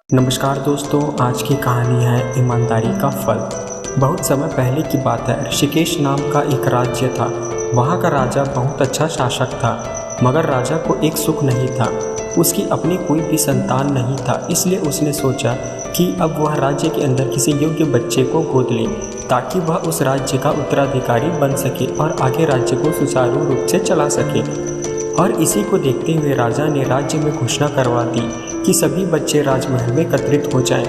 नमस्कार दोस्तों, आज की कहानी है ईमानदारी का फल। बहुत समय पहले की बात है। ऋषिकेश नाम का एक राज्य था। वहाँ का राजा बहुत अच्छा शासक था, मगर राजा को एक सुख नहीं था। उसकी अपनी कोई भी संतान नहीं था, इसलिए उसने सोचा कि अब वह राज्य के अंदर किसी योग्य बच्चे को गोद ले, ताकि वह उस राज्य का उत्तराधिकारी बन सके और आगे राज्य को सुचारू रूप से चला सके। और इसी को देखते हुए राजा ने राज्य में घोषणा करवा दी कि सभी बच्चे राजमहल में एकत्रित हो जाएं।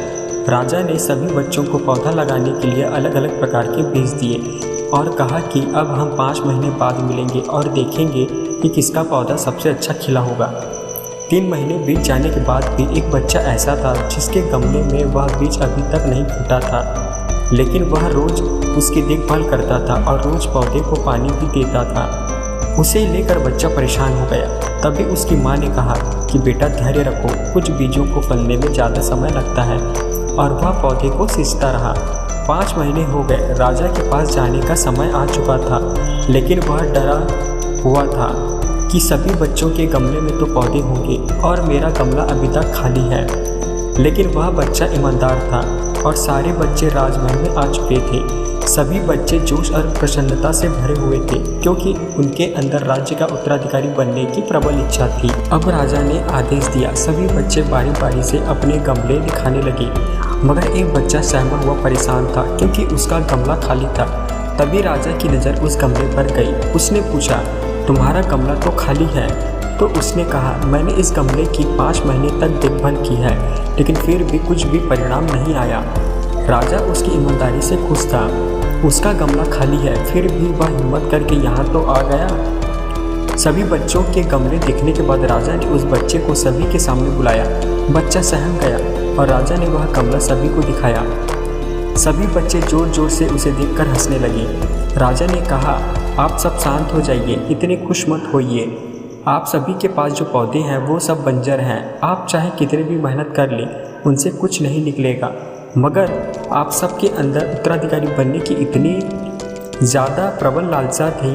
राजा ने सभी बच्चों को पौधा लगाने के लिए अलग अलग प्रकार के बीज दिए और कहा कि अब हम 5 महीने बाद मिलेंगे और देखेंगे कि किसका पौधा सबसे अच्छा खिला होगा। 3 महीने बीत जाने के बाद भी एक बच्चा ऐसा था जिसके गमले में वह बीज अभी तक नहीं फूटा था, लेकिन वह रोज़ उसकी देखभाल करता था और रोज़ पौधे को पानी भी देता था। उसे लेकर बच्चा परेशान हो गया। तभी उसकी माँ ने कहा कि बेटा धैर्य रखो, कुछ बीजों को फलने में ज़्यादा समय लगता है। और वह पौधे को सींचता रहा। 5 महीने हो गए। राजा के पास जाने का समय आ चुका था, लेकिन वह डरा हुआ था कि सभी बच्चों के गमले में तो पौधे होंगे और मेरा गमला अभी तक खाली है। लेकिन वह बच्चा ईमानदार था और सारे बच्चे राजमहल में आ चुके थे। सभी बच्चे जोश और प्रसन्नता से भरे हुए थे, क्योंकि उनके अंदर राज्य का उत्तराधिकारी बनने की प्रबल इच्छा थी। अब राजा ने आदेश दिया, सभी बच्चे बारी बारी से अपने गमले दिखाने लगे, मगर एक बच्चा सहमा हुआ परेशान था क्योंकि उसका गमला खाली था। तभी राजा की नज़र उस गमले पर गई। उसने पूछा, तुम्हारा गमला तो खाली है? तो उसने कहा, मैंने इस गमले की 5 महीने तक देखभाल की है, लेकिन फिर भी कुछ भी परिणाम नहीं आया। राजा उसकी ईमानदारी से खुश था। उसका गमला खाली है, फिर भी वह हिम्मत करके यहाँ तो आ गया। सभी बच्चों के गमले देखने के बाद राजा ने उस बच्चे को सभी के सामने बुलाया। बच्चा सहम गया और राजा ने वह गमला सभी को दिखाया। सभी बच्चे जोर जोर से उसे देखकर हंसने लगे। राजा ने कहा, आप सब शांत हो जाइए, इतने खुश मत होइए। आप सभी के पास जो पौधे हैं वो सब बंजर हैं। आप चाहे कितनी भी मेहनत कर लें, उनसे कुछ नहीं निकलेगा। मगर आप सबके अंदर उत्तराधिकारी बनने की इतनी ज़्यादा प्रबल लालसा थी,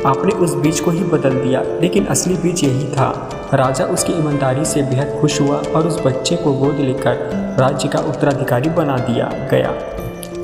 आपने उस बीज को ही बदल दिया। लेकिन असली बीज यही था। राजा उसकी ईमानदारी से बेहद खुश हुआ और उस बच्चे को गोद लेकर राज्य का उत्तराधिकारी बना दिया गया।